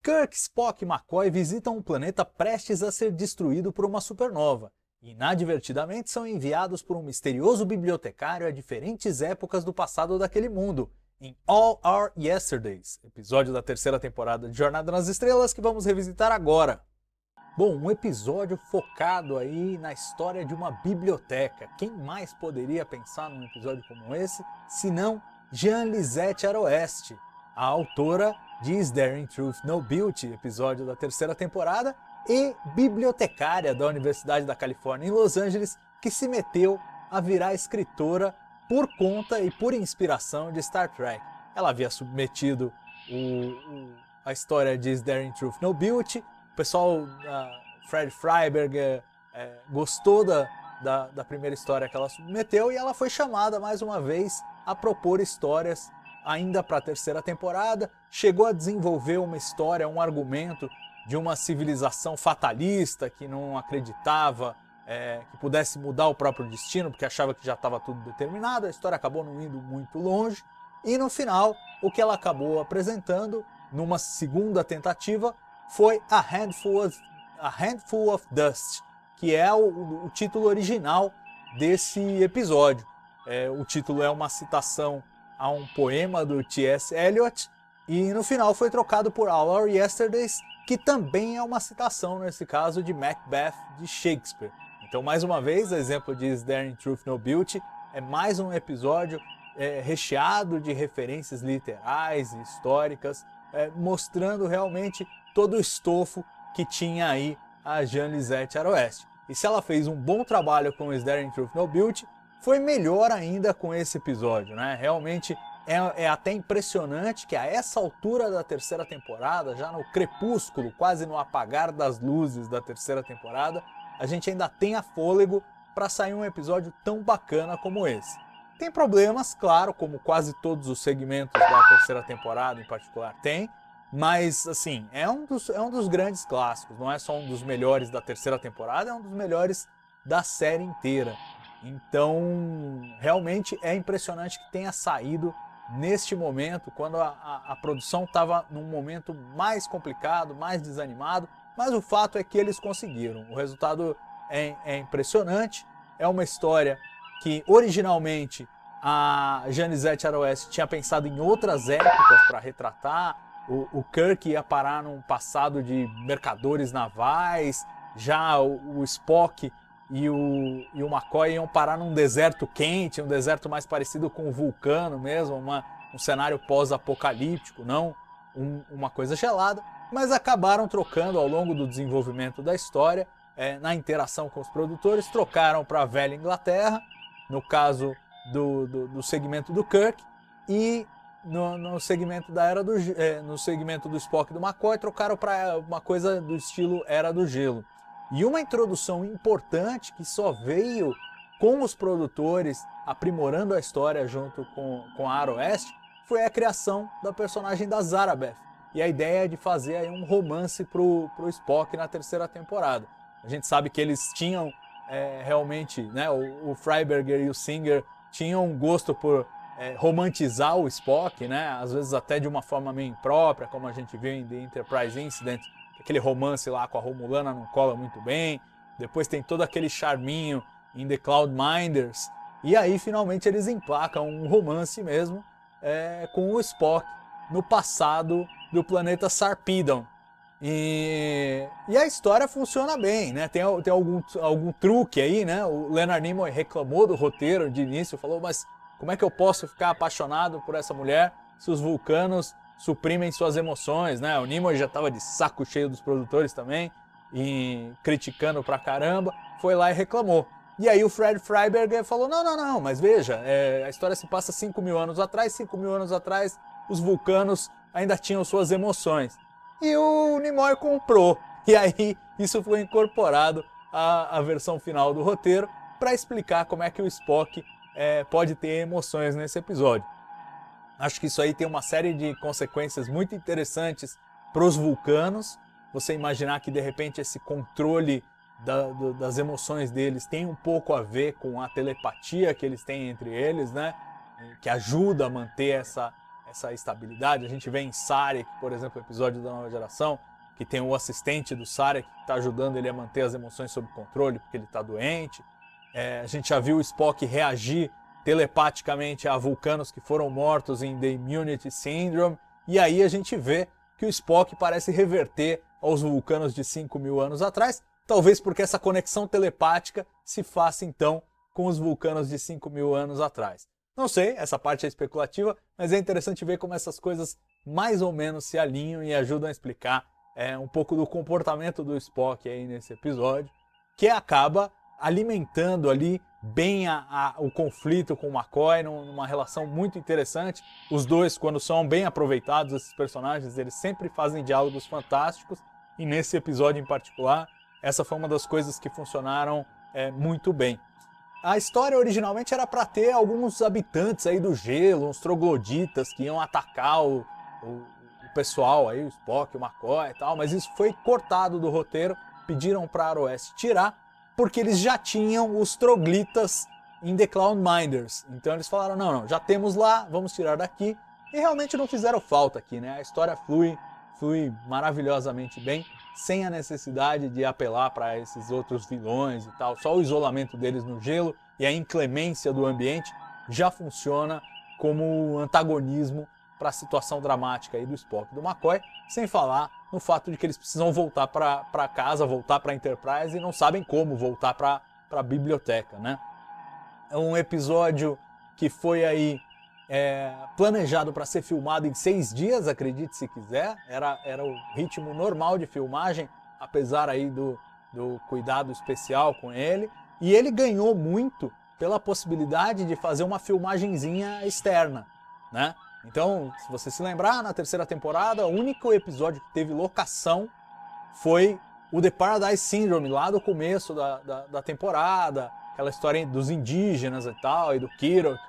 Kirk, Spock e McCoy visitam um planeta prestes a ser destruído por uma supernova e inadvertidamente são enviados por um misterioso bibliotecário a diferentes épocas do passado daquele mundo, em All Our Yesterdays, episódio da terceira temporada de Jornada nas Estrelas que vamos revisitar agora. Bom, um episódio focado aí na história de uma biblioteca. Quem mais poderia pensar num episódio como esse, senão Jean-Lisette Aroest, a autora de Is There in Truth No Beauty, episódio da terceira temporada, e bibliotecária da Universidade da Califórnia em Los Angeles, que se meteu a virar escritora por conta e por inspiração de Star Trek. Ela havia submetido a história de Is There in Truth No Beauty. O pessoal, Fred Freiberger, gostou da primeira história que ela submeteu e ela foi chamada mais uma vez a propor histórias ainda para a terceira temporada. Chegou a desenvolver uma história, um argumento de uma civilização fatalista que não acreditava que pudesse mudar o próprio destino porque achava que já estava tudo determinado. A história acabou não indo muito longe e no final o que ela acabou apresentando numa segunda tentativa foi A Handful of Dust, que é o título original desse episódio. O título é uma citação a um poema do T.S. Eliot e no final foi trocado por All Our Yesterdays, que também é uma citação, nesse caso, de Macbeth de Shakespeare. Então, mais uma vez, exemplo de Is There in Truth No Beauty, é mais um episódio recheado de referências literais e históricas, mostrando realmente todo o estofo que tinha aí a Jean-Lisette Aroest. E se ela fez um bom trabalho com Is There in Truth No Beauty, foi melhor ainda com esse episódio, né? Realmente é até impressionante que a essa altura da terceira temporada, já no crepúsculo, quase no apagar das luzes da terceira temporada, a gente ainda tenha fôlego para sair um episódio tão bacana como esse. Tem problemas, claro, como quase todos os segmentos da terceira temporada em particular tem, mas, assim, é um dos grandes clássicos, não é só um dos melhores da terceira temporada, é um dos melhores da série inteira. Então, realmente é impressionante que tenha saído neste momento, quando a produção estava num momento mais complicado, mais desanimado, mas o fato é que eles conseguiram. O resultado é impressionante, é uma história que originalmente a Jean-Lisette Aroest tinha pensado em outras épocas para retratar. O Kirk ia parar num passado de mercadores navais, já o Spock e o McCoy iam parar num deserto quente, um deserto mais parecido com o Vulcano mesmo, um cenário pós-apocalíptico, não uma coisa gelada, mas acabaram trocando ao longo do desenvolvimento da história, na interação com os produtores, trocaram para a velha Inglaterra, no caso do segmento do Kirk, e no segmento no segmento do Spock e do McCoy, trocaram para uma coisa do estilo Era do Gelo. E uma introdução importante que só veio com os produtores aprimorando a história junto com a Aroest foi a criação da personagem da Zarabeth e a ideia de fazer aí um romance pro Spock na terceira temporada. A gente sabe que eles tinham realmente, né, o Freiberger e o Singer tinham um gosto por romantizar o Spock, né, às vezes até de uma forma meio imprópria, como a gente viu em The Enterprise Incident, aquele romance lá com a Romulana não cola muito bem. Depois tem todo aquele charminho em The Cloudminders. E aí finalmente eles emplacam um romance mesmo com o Spock no passado do planeta Sarpedon. E a história funciona bem, né? Tem algum truque aí, né? O Leonard Nimoy reclamou do roteiro de início, falou, mas como é que eu posso ficar apaixonado por essa mulher se os vulcanos suprimem suas emoções, né? O Nimoy já estava de saco cheio dos produtores também e criticando pra caramba, foi lá e reclamou. E aí o Fred Freiberger falou, não, mas veja, a história se passa 5.000 anos atrás, 5.000 anos atrás os vulcanos ainda tinham suas emoções. E o Nimoy comprou, e aí isso foi incorporado à versão final do roteiro para explicar como é que o Spock pode ter emoções nesse episódio. Acho que isso aí tem uma série de consequências muito interessantes para os vulcanos. Você imaginar que de repente esse controle das emoções deles tem um pouco a ver com a telepatia que eles têm entre eles, né? Que ajuda a manter essa essa estabilidade. A gente vê em Sarek, por exemplo, o episódio da Nova Geração, que tem o assistente do Sarek que está ajudando ele a manter as emoções sob controle porque ele está doente. A gente já viu o Spock reagir telepaticamente a vulcanos que foram mortos em The Immunity Syndrome. E aí a gente vê que o Spock parece reverter aos vulcanos de 5.000 anos atrás, talvez porque essa conexão telepática se faça então com os vulcanos de 5.000 anos atrás. Não sei, essa parte é especulativa, mas é interessante ver como essas coisas mais ou menos se alinham e ajudam a explicar um pouco do comportamento do Spock aí nesse episódio, que acaba alimentando ali bem o conflito com o McCoy, numa relação muito interessante. Os dois, quando são bem aproveitados, esses personagens, eles sempre fazem diálogos fantásticos, e nesse episódio em particular, essa foi uma das coisas que funcionaram muito bem. A história originalmente era para ter alguns habitantes aí do gelo, uns trogloditas que iam atacar o pessoal aí, o Spock, o McCoy e tal, mas isso foi cortado do roteiro, pediram para a Aroeste tirar, porque eles já tinham os troglitas em The Cloudminders. Então eles falaram, não, já temos lá, vamos tirar daqui. E realmente não fizeram falta aqui, né? A história flui maravilhosamente bem, sem a necessidade de apelar para esses outros vilões e tal. Só o isolamento deles no gelo e a inclemência do ambiente já funciona como antagonismo para a situação dramática aí do Spock e do McCoy, sem falar no fato de que eles precisam voltar para casa, voltar para a Enterprise e não sabem como voltar para a biblioteca, né? É um episódio que foi aí planejado para ser filmado em 6 dias, acredite se quiser, era o ritmo normal de filmagem, apesar aí do cuidado especial com ele, e ele ganhou muito pela possibilidade de fazer uma filmagenzinha externa, né? Então, se você se lembrar, na 3ª temporada, o único episódio que teve locação foi o The Paradise Syndrome, lá do começo da temporada, aquela história dos indígenas e tal, e do Kirk.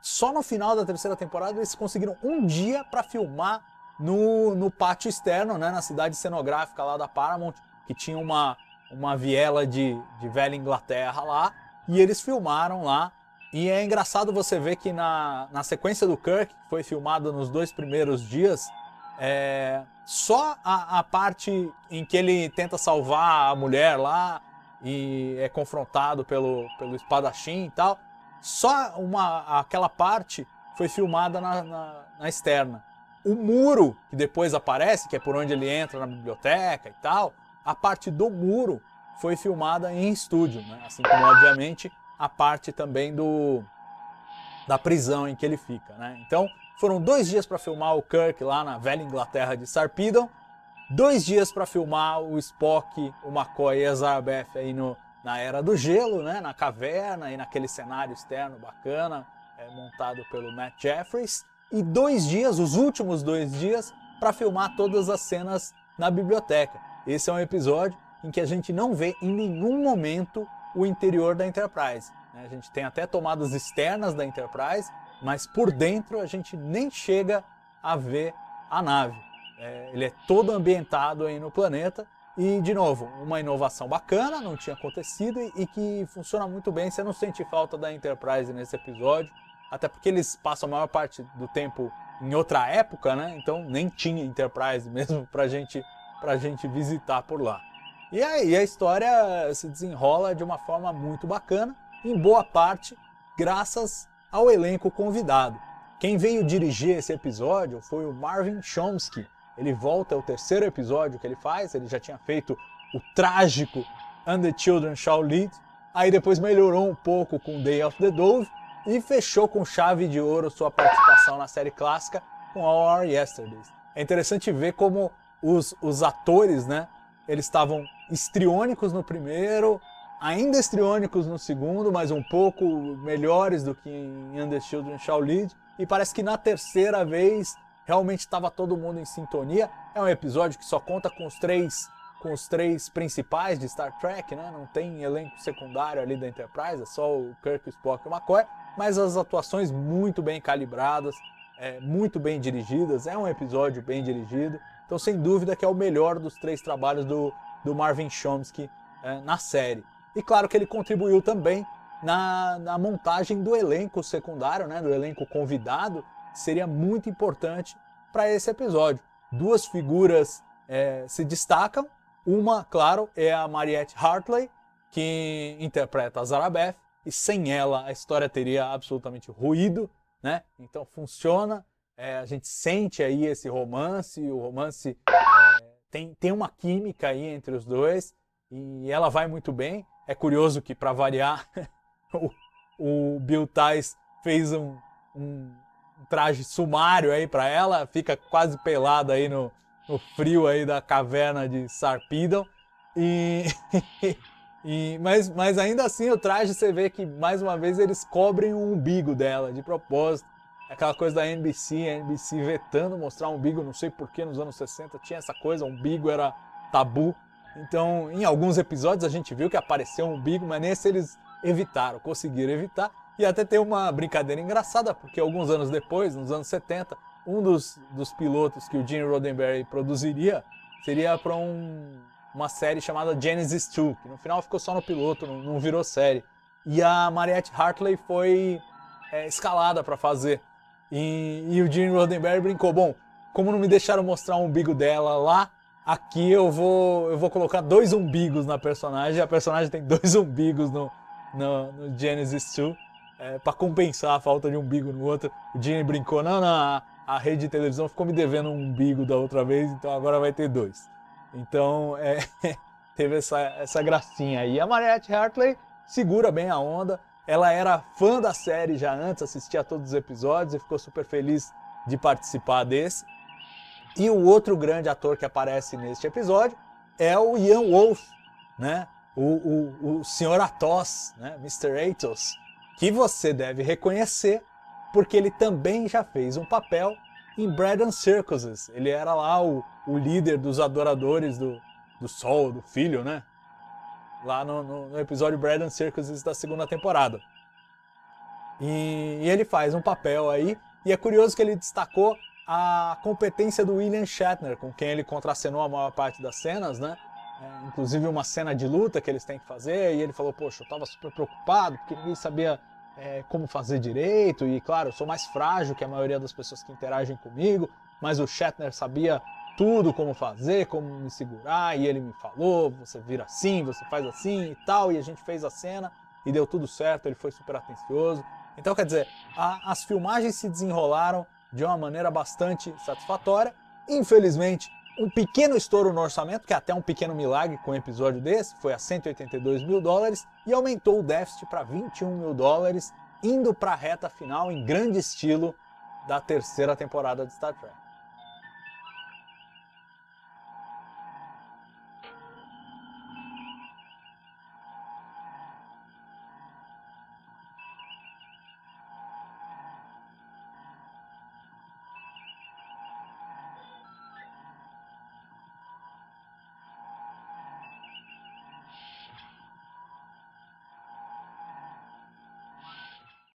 Só no final da 3ª temporada eles conseguiram um dia para filmar no pátio externo, né, na cidade cenográfica lá da Paramount, que tinha uma viela de velha Inglaterra lá, e eles filmaram lá. E é engraçado você ver que na sequência do Kirk, que foi filmada nos 2 primeiros dias, só a parte em que ele tenta salvar a mulher lá e é confrontado pelo espadachim e tal, só aquela parte foi filmada na externa. O muro, que depois aparece, que é por onde ele entra na biblioteca e tal, a parte do muro foi filmada em estúdio, né? Assim como, obviamente, a parte também da prisão em que ele fica, né? Então, foram 2 dias para filmar o Kirk lá na velha Inglaterra de Sarpedon, 2 dias para filmar o Spock, o McCoy e a Zarbeth aí na Era do Gelo, né? Na caverna e naquele cenário externo bacana, montado pelo Matt Jeffries, e 2 dias, os últimos 2 dias, para filmar todas as cenas na biblioteca. Esse é um episódio em que a gente não vê em nenhum momento o interior da Enterprise. A gente tem até tomadas externas da Enterprise, mas por dentro a gente nem chega a ver a nave. Ele é todo ambientado aí no planeta e, de novo, uma inovação bacana, não tinha acontecido e que funciona muito bem. Você não sente falta da Enterprise nesse episódio, até porque eles passam a maior parte do tempo em outra época, né? Então nem tinha Enterprise mesmo pra gente visitar por lá. E aí a história se desenrola de uma forma muito bacana, em boa parte graças ao elenco convidado. Quem veio dirigir esse episódio foi o Marvin Chomsky. Ele volta, é o 3º episódio que ele faz, ele já tinha feito o trágico And the Children Shall Lead, aí depois melhorou um pouco com Day of the Dove e fechou com chave de ouro sua participação na série clássica com All Our Yesterdays. É interessante ver como os atores, né, eles estavam histriônicos no primeiro, ainda histriônicos no segundo, mas um pouco melhores do que em And the Children Shall Lead, e parece que na 3ª vez realmente estava todo mundo em sintonia. É um episódio que só conta com os três principais de Star Trek, né? Não tem elenco secundário ali da Enterprise, é só o Kirk, o Spock e o McCoy, mas as atuações muito bem calibradas, muito bem dirigidas, é um episódio bem dirigido, então sem dúvida que é o melhor dos 3 trabalhos do Marvin Chomsky na série. E claro que ele contribuiu também na montagem do elenco secundário, né, do elenco convidado, seria muito importante para esse episódio. Duas figuras se destacam. Uma, claro, é a Mariette Hartley, que interpreta a Zarabeth, e sem ela a história teria absolutamente ruído, né? Então funciona, a gente sente aí esse romance, o romance tem uma química aí entre os dois, e ela vai muito bem. É curioso que, para variar, o Bill Thais fez um traje sumário aí para ela, fica quase pelada aí no frio aí da caverna de Sarpedon, mas ainda assim o traje, você vê que mais uma vez eles cobrem o umbigo dela de propósito. Aquela coisa da NBC, a NBC vetando mostrar um umbigo, não sei porquê, nos anos 60 tinha essa coisa, umbigo era tabu. Então, em alguns episódios a gente viu que apareceu um umbigo, mas nesse eles evitaram, conseguiram evitar. E até tem uma brincadeira engraçada, porque alguns anos depois, nos anos 70, um dos pilotos que o Gene Roddenberry produziria seria para uma série chamada Genesis 2, que no final ficou só no piloto, não virou série. E a Mariette Hartley foi escalada para fazer. E o Gene Roddenberry brincou, bom, como não me deixaram mostrar o umbigo dela lá, aqui eu vou colocar 2 umbigos na personagem. A personagem tem 2 umbigos no Genesis 2, para compensar a falta de umbigo no outro. O Gene brincou, não, a rede de televisão ficou me devendo um umbigo da outra vez, então agora vai ter 2. Então teve essa gracinha aí. A Mariette Hartley segura bem a onda. Ela era fã da série já antes, assistia a todos os episódios e ficou super feliz de participar desse. E o outro grande ator que aparece neste episódio é o Ian Wolf, né? O Sr. Athos, né? Mr. Athos, que você deve reconhecer porque ele também já fez um papel em Bread and Circuses. Ele era lá o líder dos adoradores do Sol, do Filho, né? Lá no episódio Bread and Circuses da segunda temporada. E ele faz um papel aí, e é curioso que ele destacou a competência do William Shatner, com quem ele contracenou a maior parte das cenas, né? Inclusive uma cena de luta que eles têm que fazer, e ele falou, poxa, eu estava super preocupado, porque ninguém sabia como fazer direito, e claro, eu sou mais frágil que a maioria das pessoas que interagem comigo, mas o Shatner sabia tudo como fazer, como me segurar, e ele me falou, você vira assim, você faz assim e tal, e a gente fez a cena e deu tudo certo, ele foi super atencioso. Então, quer dizer, as filmagens se desenrolaram de uma maneira bastante satisfatória. Infelizmente, um pequeno estouro no orçamento, que é até um pequeno milagre com um episódio desse, foi a $182 mil, e aumentou o déficit para $21 mil, indo para a reta final em grande estilo da terceira temporada de Star Trek.